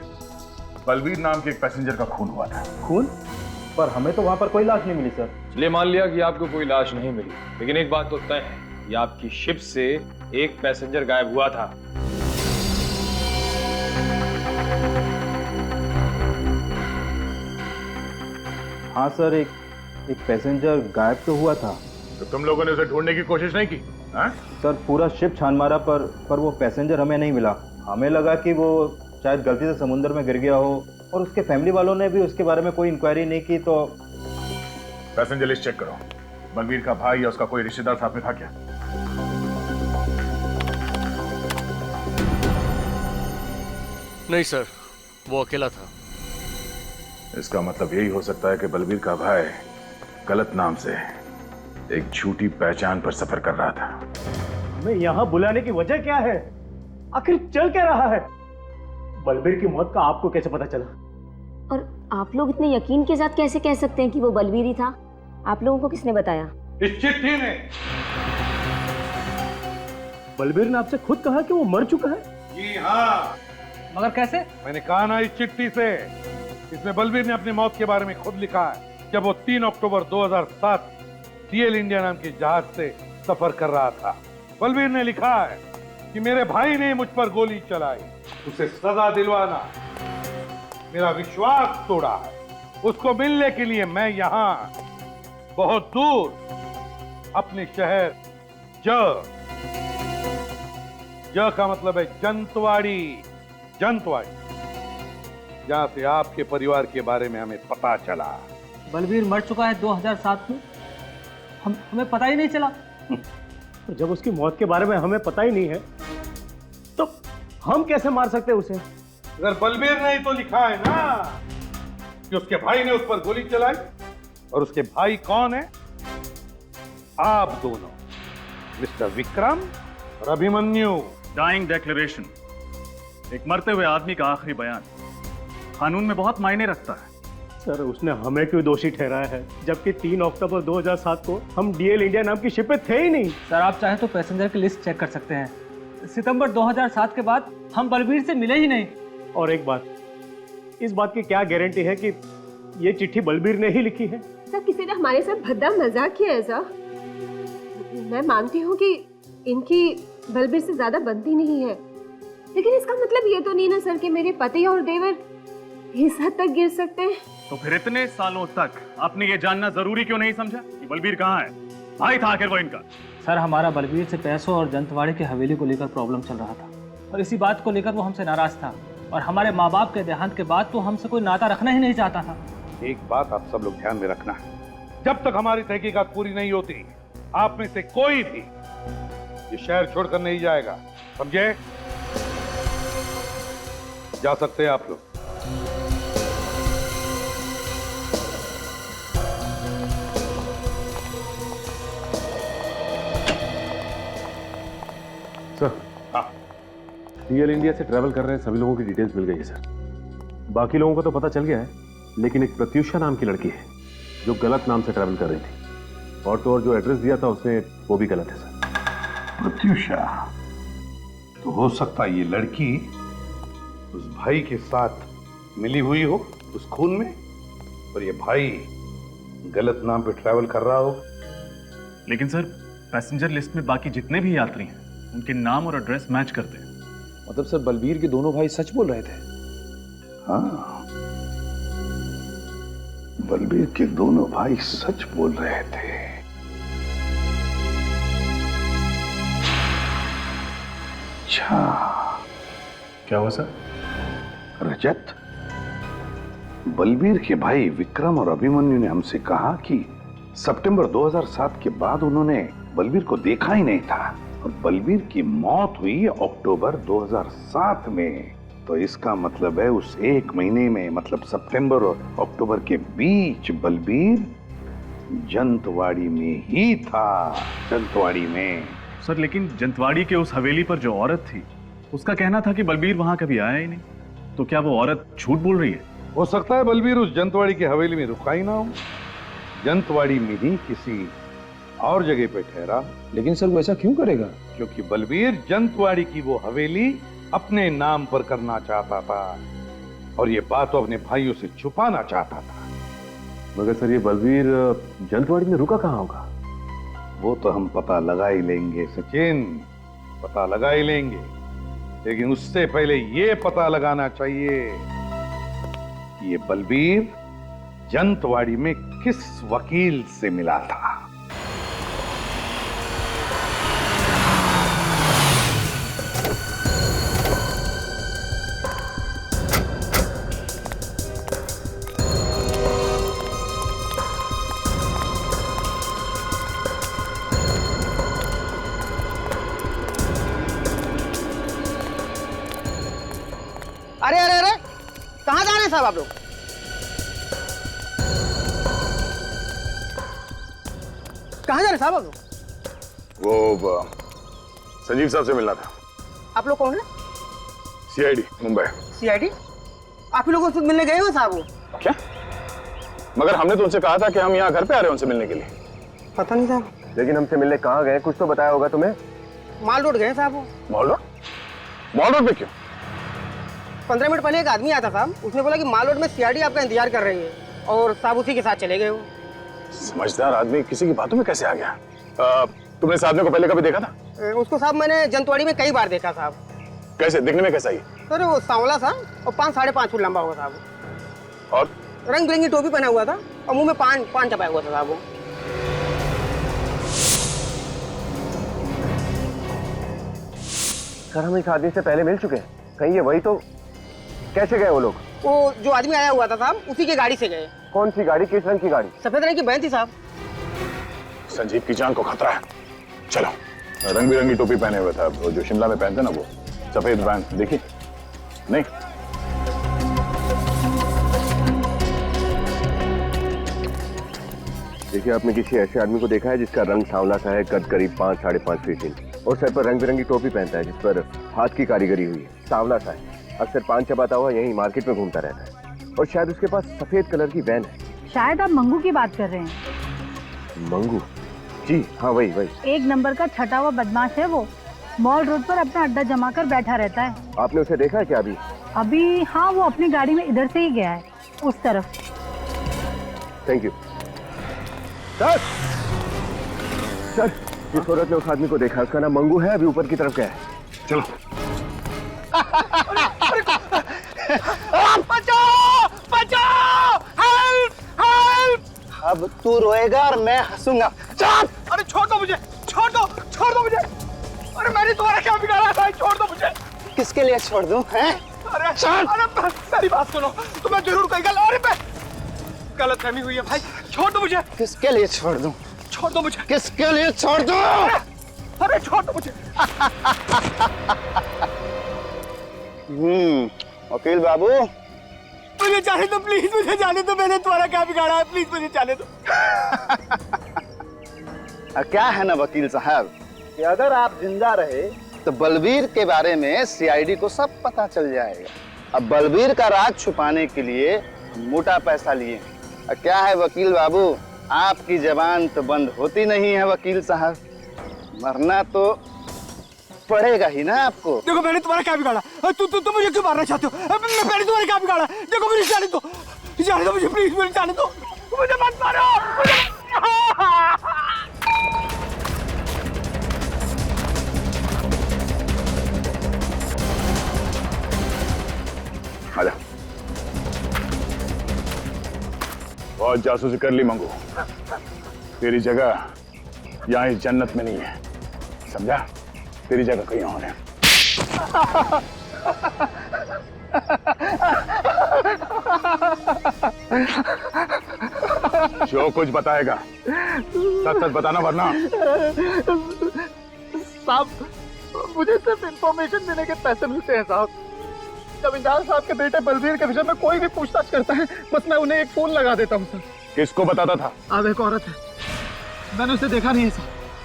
बलबीर नाम के एक पैसेंजर का खून हुआ था। खून? पर हमें तो वहां पर कोई लाश नहीं मिली सर। चलिए मान लिया कि आपको कोई लाश नहीं मिली, लेकिन एक बात तो तय है, ये आपकी शिप से एक पैसेंजर गायब हुआ था। हाँ सर, एक पैसेंजर गायब तो हुआ था। तो तुम लोगों ने उसे ढूंढने की कोशिश नहीं की? हाँ? सर, पूरा शिप छान मारा पर वो पैसेंजर हमें नहीं मिला। हमें लगा कि वो शायद गलती से समुद्र में गिर गया हो, और उसके फैमिली वालों ने भी उसके बारे में कोई इंक्वायरी नहीं की। तो पैसेंजर लिस्ट चेक करो। बलबीर का भाई या उसका कोई रिश्तेदार साथ में था क्या? नहीं सर, वो अकेला था। इसका मतलब यही हो सकता है कि बलबीर का भाई गलत नाम से एक झूठी पहचान पर सफर कर रहा था। हमें यहाँ बुलाने की वजह क्या है? आखिर चल क्या रहा है? बलबीर की मौत का आपको कैसे पता चला? और आप लोग इतने यकीन के साथ कैसे कह सकते हैं कि वो बलबीर ही था? आप लोगों को किसने बताया? इस चिट्ठी ने। बलबीर ने आपसे खुद कहा कि वो मर चुका है? जी हाँ। मगर कैसे? मैंने कहा ना इस चिट्ठी से। इसमें बलबीर ने अपनी मौत के बारे में खुद लिखा है, जब वो 3 अक्टूबर 2007 डीएल इंडिया नाम के जहाज से सफर कर रहा था। बलबीर ने लिखा है कि मेरे भाई ने मुझ पर गोली चलाई, उसे सजा दिलवाना, मेरा विश्वास तोड़ा है। उसको मिलने के लिए मैं यहाँ बहुत दूर अपने शहर ज का मतलब है जंतवाड़ी, जहां से आपके परिवार के बारे में हमें पता चला। बलबीर मर चुका है 2007 में, हमें पता ही नहीं चला। तो जब उसकी मौत के बारे में हमें पता ही नहीं है तो हम कैसे मार सकते हैं उसे? अगर बलबीर ने ही तो लिखा है ना कि उसके भाई ने उस पर गोली चलाई, और उसके भाई कौन है? आप दोनों, मिस्टर विक्रम और अभिमन्यु। डाइंग डिक्लेरेशन, एक मरते हुए आदमी का आखिरी बयान कानून में बहुत मायने रखता है। सर उसने हमें क्यों दोषी ठहराया है, जबकि 3 अक्टूबर 2007 को हम डीएल इंडिया नाम की शिप पे थे ही नहीं। सर आप चाहें तो पैसेंजर की लिस्ट चेक कर सकते हैं। सितंबर 2007 के बाद हम बलबीर से मिले ही नहीं। और एक बात, इस बात की क्या गारंटी है कि ये चिट्ठी बलबीर ने ही लिखी है? सर किसी ने हमारे साथ भद्दा मजाक किया है सर। मैं मानती हूँ कि इनकी बलबीर से ज्यादा बनती नहीं है, लेकिन इसका मतलब ये तो नहीं ना सर कि मेरे पति और देवर इस हद तक गिर सकते हैं। तो फिर इतने सालों तक आपने ये जानना जरूरी क्यों नहीं समझा कि बलबीर कहाँ है? भाई था आखिर वो इनका। सर हमारा बलबीर से पैसों और जंतवाड़े की हवेली को लेकर प्रॉब्लम चल रहा था, और इसी बात को लेकर वो हमसे नाराज था, और हमारे माँ बाप के देहांत के बाद तो हमसे कोई नाता रखना ही नहीं चाहता था। एक बात आप सब लोग ध्यान में रखना है, जब तक हमारी तहकीकात पूरी नहीं होती आप में से कोई भी ये शहर छोड़कर नहीं जाएगा, समझे? जा सकते हैं आप लोग। सर हाँ, डीएल इंडिया से ट्रैवल कर रहे हैं सभी लोगों की डिटेल्स मिल गई है सर। बाकी लोगों का तो पता चल गया है, लेकिन एक प्रत्युषा नाम की लड़की है जो गलत नाम से ट्रैवल कर रही थी, और तो और जो एड्रेस दिया था उसने वो भी गलत है सर। प्रत्युषा, तो हो सकता है ये लड़की उस भाई के साथ मिली हुई हो उस खून में, और ये भाई गलत नाम पे ट्रैवल कर रहा हो। लेकिन सर पैसेंजर लिस्ट में बाकी जितने भी यात्री हैं उनके नाम और एड्रेस मैच करते हैं। मतलब सर बलबीर के दोनों भाई सच बोल रहे थे? हाँ, बलबीर के दोनों भाई सच बोल रहे थे। अच्छा, क्या हुआ सर? रजत, बलबीर के भाई विक्रम और अभिमन्यु ने हमसे कहा कि सितंबर 2007 के बाद उन्होंने बलबीर को देखा ही नहीं था, और बलबीर की मौत हुई अक्टूबर 2007 में। तो इसका मतलब है उस एक महीने में, मतलब सितंबर और अक्टूबर के बीच बलबीर जंतवाड़ी में ही था, जंतवाड़ी में। सर लेकिन जंतवाड़ी के उस हवेली पर जो औरत थी उसका कहना था कि बलबीर वहां कभी आया ही नहीं, तो क्या वो औरत झूठ बोल रही है? हो सकता है बलबीर उस जंतवाड़ी की हवेली में रुका ही ना हो, जंतवाड़ी में ही किसी और जगह पे ठहरा। लेकिन सर वो ऐसा क्यों करेगा? क्योंकि बलबीर जंतवाड़ी की वो हवेली अपने नाम पर करना चाहता था, और ये बात तो अपने भाइयों से छुपाना चाहता था। मगर सर ये बलबीर जंतवाड़ी में रुका कहाँ होगा? वो तो हम पता लगा ही लेंगे सचिन, पता लगा ही लेंगे, लेकिन उससे पहले ये पता लगाना चाहिए कि ये बलबीर जंतवाड़ी में किस वकील से मिला था। अरे अरे अरे, कहाँ जा रहे हैं साहब आप लोग? कहाँ जा रहे हैं साहब आप लोग? वो संजीव साहब से मिलना था। आप लोग कौन है? सीआईडी मुंबई। सीआईडी? आप ही लोग उससे मिलने गए हो साहब? वो क्या? मगर हमने तो उनसे कहा था कि हम यहाँ घर पे आ रहे हैं उनसे मिलने के लिए। पता नहीं साहब। लेकिन हमसे मिलने कहाँ गए, कुछ तो बताया होगा तुम्हें। माल रोड गए साहब। वो मॉल रोड? मॉल रोड पे क्यों? 15 मिनट पहले एक आदमी आया था साहब, उसने बोला कि माल रोड में सीआईडी आपका इंतजार कर रही है, और साहब उसी के साथ चले गए। वो समझदार आदमी किसी की बातों में कैसे आ गया? तुमने इस आदमी को पहले कभी देखा था? उसको साहब मैंने जंतवाड़ी में कई बार देखा साहब। कैसे दिखने में कैसा ही? सर वो सांवला सा और 5-5.5 फुट लंबा होगा साहब, और रंग बिरंगी टोपी पहना हुआ था और मुंह में पान चपाया हुआ था साहब। वो सर हम इस आदमी से पहले मिल चुके हैं, कहीं ये वही तो? कैसे गए वो लोग? वो जो आदमी आया हुआ था साहब उसी की गाड़ी से गए। कौन सी गाड़ी, किस रंग की गाड़ी? सफेद रंग की वैन थी साहब। संजीव की जान को खतरा है, चलो। रंग बिरंगी टोपी पहने हुए था, जो शिमला में पहनते ना, वो सफेद वैन देखी नहीं? देखिए, आपने किसी ऐसे आदमी को देखा है जिसका रंग सांवला सा है, कद करीब 5-5.5 फीट इंच, और सर पर रंग बिरंगी टोपी पहनता है जिस पर हाथ की कारीगरी हुई है, सांवला सा है, अक्सर पान चबाता हुआ यही मार्केट में घूमता रहता है? और शायद उसके पास सफेद कलर की वैन है। शायद आप मंगू की बात कर रहे हैं। मंगू? जी हाँ, वही वही। 1 नंबर का छटा हुआ बदमाश है वो। मॉल रोड पर अपना अड्डा जमा कर बैठा रहता है। आपने उसे देखा है क्या अभी? अभी हाँ, वो अपनी गाड़ी में इधर से ही गया है, उस तरफ। Thank you sir. सर, जिस औरत ने उस आदमी को देखा उसका नाम मंगू है, अभी ऊपर की तरफ गया है। चलो। बचाओ बचाओ, हेल्प हेल्प। अब तू रोएगा और मैं हंसूंगा। चल। अरे छोड़ दो मुझे, छोड़ दो मुझे। अरे मैंने तुम्हारा क्या बिगाड़ा था? छोड़ दो मुझे। किसके लिए छोड़ दूं? हैं? अरे मेरी बात सुनो, तुम्हें जरूर कोई गलतफहमी हुई है भाई। छोड़ दो मुझे। किसके लिए छोड़ दूं? छोड़ दो मुझे। किसके लिए छोड़ दूं? अरे छोड़ दो मुझे। वकील बाबू, मुझे जाने दो प्लीज, मुझे जाने दो। मैंने तुम्हारा क्या बिगाड़ा है? प्लीज मुझे जाने दो। क्या है ना वकील साहब कि अगर आप जिंदा रहे तो बलबीर के बारे में सीआईडी को सब पता चल जाएगा। अब बलबीर का राज छुपाने के लिए मोटा पैसा लिए। क्या है वकील बाबू, आपकी जबान तो बंद होती नहीं है वकील साहब। मरना तो पड़ेगा ही ना आपको। देखो मैंने तुम्हारा क्या बिगाड़ा? तू मुझे क्यों मारना चाहते हो? मैंने तुम्हारा क्या बिगाड़ा? देखो मुझे जाने दो मुझे, प्लीज मुझे जाने दो। मुझे मत मारो। आजा। बहुत जासूसी कर ली मंगू। तेरी जगह यहाँ इस जन्नत में नहीं है, समझा? तेरी जगह कहीं और है। जो कुछ बताएगा सच सच बताना, वरना। साहब, मुझे सिर्फ इंफॉर्मेशन देने के पैसे मिलते हैं साहब। जमींदार साहब के बेटे बलबीर के विषय में कोई भी पूछताछ करता है, बस मैं उन्हें एक फोन लगा देता हूँ सर। किसको बताता था? अब एक औरत है, मैंने उसे देखा नहीं है सर।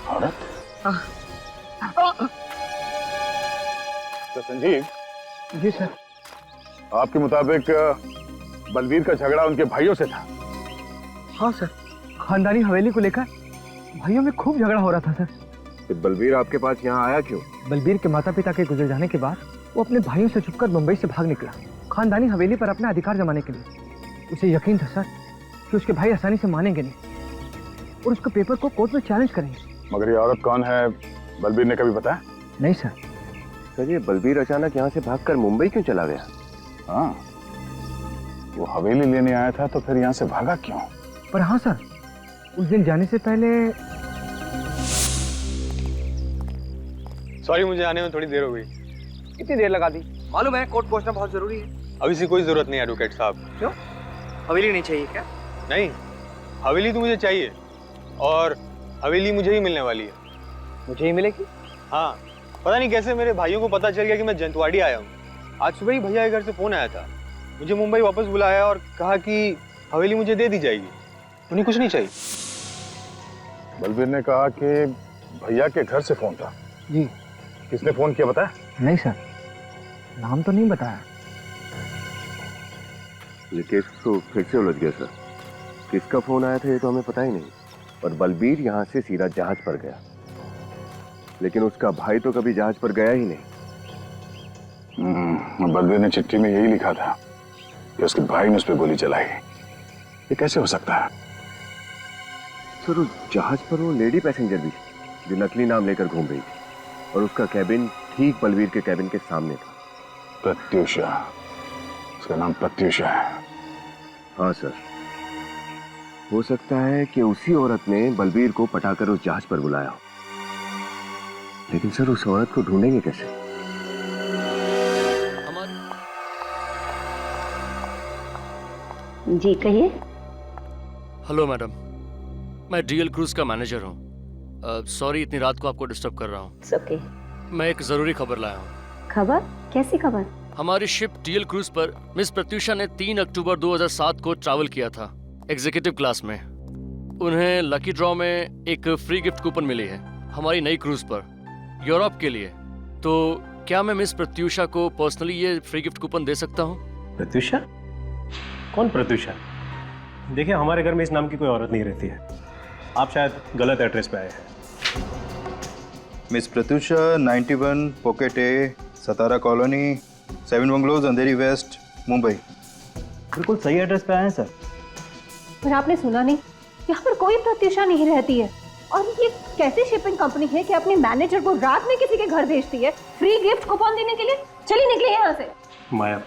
औरत? तो संजीव जी सर, आपके मुताबिक बलबीर का झगड़ा उनके भाइयों से था? हाँ सर, खानदानी हवेली को लेकर भाइयों में खूब झगड़ा हो रहा था सर। तो बलबीर आपके पास यहाँ आया क्यों? बलबीर के माता पिता के गुजर जाने के बाद वो अपने भाइयों से छुपकर मुंबई से भाग निकला, खानदानी हवेली पर अपना अधिकार जमाने के लिए। उसे यकीन था सर कि उसके भाई आसानी से मानेंगे नहीं और उसके पेपर को कोर्ट में चैलेंज करेंगे। मगर ये औरत कौन है, बलबीर ने कभी बताया? नहीं सर। सर, ये बलबीर अचानक यहाँ से भागकर मुंबई क्यों चला गया? हाँ, वो हवेली लेने आया था तो फिर यहाँ से भागा क्यों? पर हाँ सर, उस दिन जाने से पहले। सॉरी, मुझे आने में थोड़ी देर हो गई। कितनी देर लगा दी? मालूम है कोर्ट पहुंचना बहुत जरूरी है। अभी से कोई जरूरत नहीं है एडवोकेट साहब। क्यों? हवेली नहीं चाहिए क्या? नहीं, हवेली तो मुझे चाहिए और हवेली मुझे ही मिलने वाली है। मुझे ही मिलेगी? हाँ, पता नहीं कैसे मेरे भाइयों को पता चल गया कि मैं जंतवाड़ी आया हूँ। आज सुबह ही भैया के घर से फोन आया था, मुझे मुंबई वापस बुलाया और कहा कि हवेली मुझे दे दी जाएगी, उन्हें कुछ नहीं चाहिए। बलबीर ने कहा कि भैया के घर से फोन था। जी। किसने फोन किया बताया? नहीं सर, नाम तो नहीं बताया। ये केस तो फिर से उलझ गया सर। किसका फोन आया था ये तो हमें पता ही नहीं, और बलबीर यहाँ से सीधा जहाज पर गया, लेकिन उसका भाई तो कभी जहाज पर गया ही नहीं। बलबीर ने चिट्ठी में यही लिखा था कि उसके भाई ने उस पर गोली चलाई। ये कैसे हो सकता है? सर, उस जहाज पर वो लेडी पैसेंजर भी जो नकली नाम लेकर घूम रही थी, और उसका कैबिन ठीक बलबीर के कैबिन के सामने था। प्रत्युषा, उसका नाम प्रत्युषा है। हाँ सर, हो सकता है कि उसी औरत ने बलबीर को पटाकर उस जहाज पर बुलाया, लेकिन सर उस औरत को ढूंढेंगे कैसे? जी कहिए। हेलो मैडम, मैं डीएल क्रूज का मैनेजर हूँ। सॉरी इतनी रात को आपको डिस्टर्ब कर रहा हूँ। ओके। मैं एक जरूरी खबर लाया हूँ। खबर? कैसी खबर? हमारी शिप डीएल क्रूज पर मिस प्रत्युषा ने 3 अक्टूबर 2007 को ट्रैवल किया था एग्जीक्यूटिव क्लास में। उन्हें लकी ड्रॉ में एक फ्री गिफ्ट कूपन मिली है हमारी नई क्रूज पर यूरोप के लिए। तो क्या मैं मिस प्रत्युषा को पर्सनली ये फ्री गिफ्ट कूपन दे सकता हूँ? प्रत्युषा? कौन प्रत्युषा? देखिए, हमारे घर में इस नाम की कोई औरत नहीं रहती है। आप शायद गलत एड्रेस पे आए हैं। मिस प्रत्युषा, 91 पॉकेट ए, सतारा कॉलोनी, 7 बंगलोज, अंधेरी वेस्ट, मुंबई। बिल्कुल सही एड्रेस पे आए हैं सर। पर आपने सुना नहीं, यहाँ पर कोई प्रत्युषा नहीं रहती है। और ये कैसी शिपिंग कंपनी है कि अपने मैनेजर को रात में किसी के घर भेजती है फ्री गिफ्ट कूपन देने के लिए? चलिए निकले यहाँ से। माया,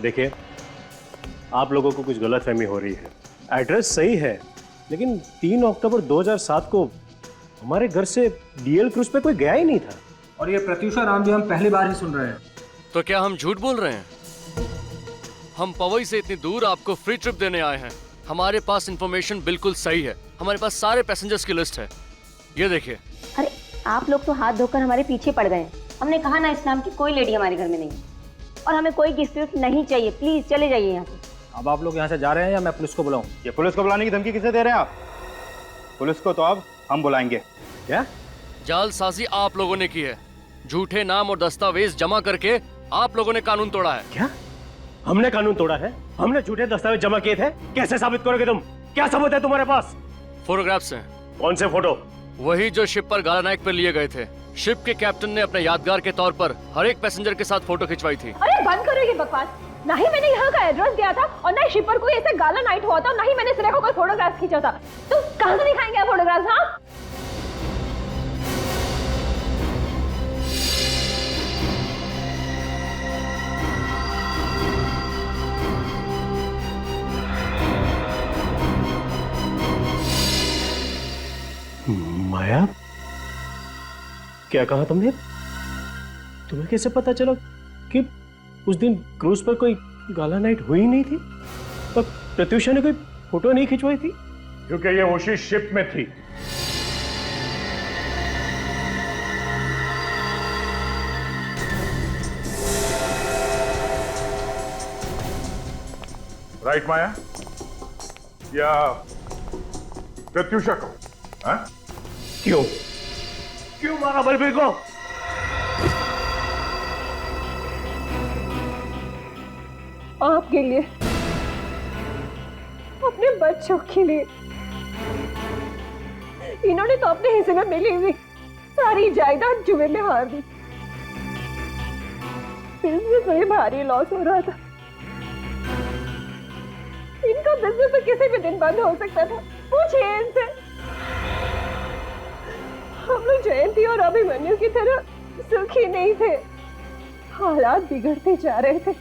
देखिए, आप लोगों को कुछ गलतफहमी हो रही है। एड्रेस सही है, लेकिन 3 अक्टूबर 2007 को हमारे घर से डीएल क्रूज पे कोई गया ही नहीं था। और ये प्रत्युषा नाम भी हम पहली बार ही सुन रहे हैं। तो क्या हम झूठ बोल रहे हैं? हम पवई से इतनी दूर आपको फ्री ट्रिप देने आए हैं। हमारे पास इंफॉर्मेशन बिल्कुल सही है। हमारे पास सारे पैसेंजर्स की लिस्ट है, ये देखिए। अरे आप लोग तो हाथ धोकर हमारे पीछे पड़ गए हैं। हमने कहा ना, इस नाम की कोई लेडी हमारे घर में नहीं है और हमें कोई गिफ्ट नहीं चाहिए। प्लीज चले जाइए यहाँ से। अब आप लोग यहाँ से जा रहे हैं या मैं पुलिस को बुलाऊं? ये पुलिस को बुलाने की धमकी किसे दे रहे हैं आप? पुलिस को तो अब हम बुलाएंगे। क्या? जालसाजी आप लोगों ने की है। झूठे नाम और दस्तावेज जमा करके आप लोगों ने कानून तोड़ा है। क्या? हमने कानून तोड़ा है? हमने झूठे दस्तावेज जमा किए थे? कैसे साबित करोगे तुम? क्या सबूत है तुम्हारे पास? फोटोग्राफ्स हैं। कौन से फोटो? वही जो शिप पर गाला नाइक पर लिए गए थे। शिप के कैप्टन ने अपने यादगार के तौर पर हर एक पैसेंजर के साथ फोटो खिंचवाई थी। अरे बंद करो ये बकवास। ना ही मैंने यहाँ का एड्रेस दिया था और ना ही शिप पर कोई ऐसे गाला नाइट हुआ था, ना ही मैंने सिरे को कोई फोटोग्राफ खींचा था। तो कहाँ से दिखाएंगे आप फोटोग्राफ? हाँ, माया, क्या कहा तुमने? तुम्हें कैसे पता चला कि उस दिन क्रूज पर कोई गाला नाइट हुई नहीं थी और प्रत्युषा ने कोई फोटो नहीं खिंचवाई थी? क्योंकि ये उसी शिप में थी। राइट माया? या प्रत्युषा को? हाँ? क्यों मारा बलबीर को? आपके लिए, अपने बच्चों के लिए। इन्होंने तो अपने हिस्से में मिली हुई सारी जायदाद जुए में हार दी। बिजनेस में भारी लॉस हो रहा था। इनका बिजनेस तो किसी भी दिन बंद हो सकता था। पूछिए इनसे। हम लोग जयंती और अभिमन्यु की तरह सुखी नहीं थे। हालात बिगड़ते जा रहे थे।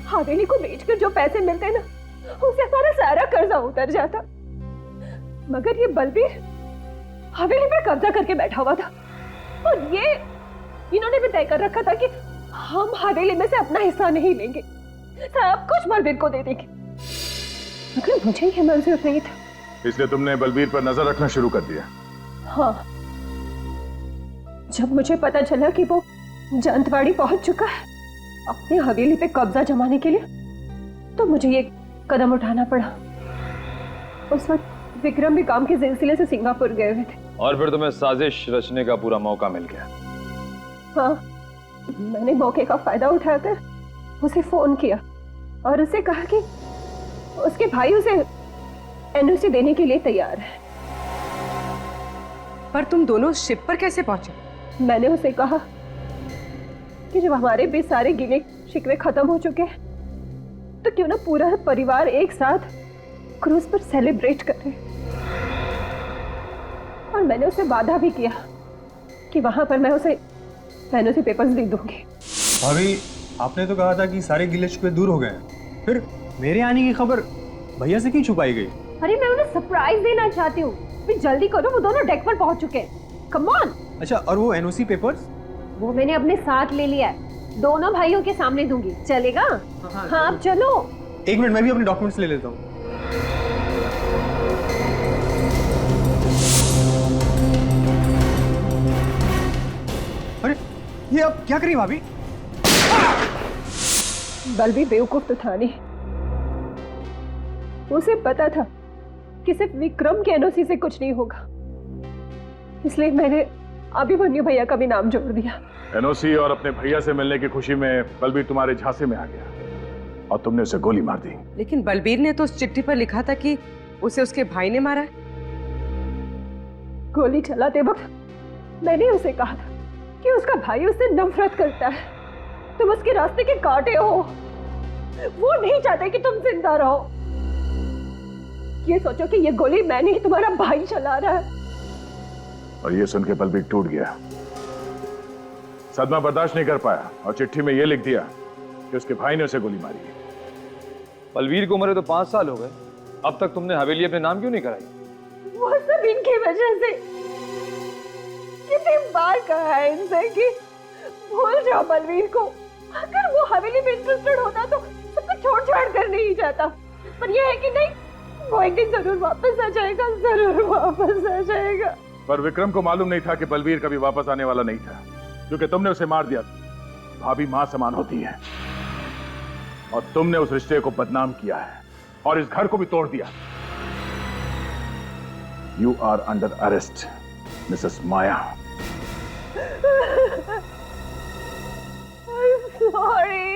हवेली को बेचकर जो पैसे मिलते ना, उससे हमारा सारा कर्जा उतर जाता। मगर ये बलबीर हवेली पे कब्जा करके बैठा हुआ था और ये इन्होंने भी तय कर रखा था कि हम हवेली में से अपना हिस्सा नहीं लेंगे, सब कुछ बलबीर को दे देंगे। मगर मुझे ये मंजूर नहीं था। इसलिए तुमने बलबीर पर नजर रखना शुरू कर दिया? हाँ, जब मुझे पता चला कि वो जंतवाड़ी पहुंच चुका है अपने हवेली पे कब्जा जमाने के लिए, तो मुझे ये कदम उठाना पड़ा। उस वक्त विक्रम भी काम के सिलसिले से सिंगापुर गए हुए थे। और फिर तुम्हें साजिश रचने का पूरा मौका मिल गया। हाँ, मैंने मौके का फायदा उठाकर उसे फोन किया और उसे कहा कि उसके भाई उसे एनओसी देने के लिए तैयार है। पर तुम दोनों शिप पर कैसे पहुंचे? मैंने उसे कहा कि जब हमारे भी सारे गिले शिकवे खत्म हो चुके हैं, तो क्यों ना पूरा परिवार एक साथ क्रूज पर सेलिब्रेट करे। और मैंने उसे वादा भी किया कि वहां पर मैं उसे एनओसी पेपर्स दे दूंगी। भाभी, आपने तो कहा था कि सारे गिले शिकवे दूर हो गए हैं, फिर मेरे आने की खबर भैया से क्यों छुपाई गई? अरे मैं उन्हें सरप्राइज देना चाहती हूँ। जल्दी करो, वो दोनों डेक पर पहुंच चुके हैं। Come on. अच्छा, और वो एनओसी पेपर्स? वो मैंने अपने साथ ले लिया है, दोनों भाइयों के सामने दूंगी। चलेगा? हाँ, आप चलो। एक मिनट, मैं भी अपने डॉक्यूमेंट्स ले लेता हूँ। अरे ये आप क्या करी भाभी? बलबीर बेवकूफ तो था नहीं। उसे पता था कि सिर्फ विक्रम के एनओसी से कुछ नहीं होगा, इसलिए मैंने अभिमन्यु भैया का भी नाम जोड़ दिया। एनओसी और अपने भैया से मिलने की खुशी में बलबीर तुम्हारे झांसे में आ गया। और तुमने उसे गोली मार दी। लेकिन बलबीर ने तो उस चिट्ठी पर लिखा था कि उसे उसके भाई ने मारा है। गोली चलाते वक्त मैंने उसे कहा था कि उसका भाई उससे नफरत करता है, तुम उसके रास्ते के कांटे हो, वो नहीं चाहते कि तुम जिंदा रहो। ये सोचो कि ये गोली मैं नहीं तुम्हारा भाई चला रहा है। और ये सुन के बलबीर टूट गया, सदमा बर्दाश्त नहीं कर पाया और चिट्ठी में ये लिख दिया कि उसके भाई ने उसे गोली मारी है। बलवीर को मरे तो 5 साल हो गए, अब तक तुमने हवेली अपने नाम क्यों नहीं कराई? वो सब इनकी वजह से। कितनी बार कहा है इनसे कि भूल जाओ बलवीर को। अगर वो हवेली में इंटरेस्टेड होता तो सबको छोड़ कर नहीं जाता, पर ये है कि नहीं, वो एक दिन जरूर वापस आ जाएगा, जरूर वापस आ जाएगा। पर विक्रम को मालूम नहीं था कि बलवीर कभी वापस आने वाला नहीं था, क्योंकि तुमने उसे मार दिया। भाभी मां समान होती है और तुमने उस रिश्ते को बदनाम किया है और इस घर को भी तोड़ दिया। You are under arrest Mrs Maya. I'm sorry.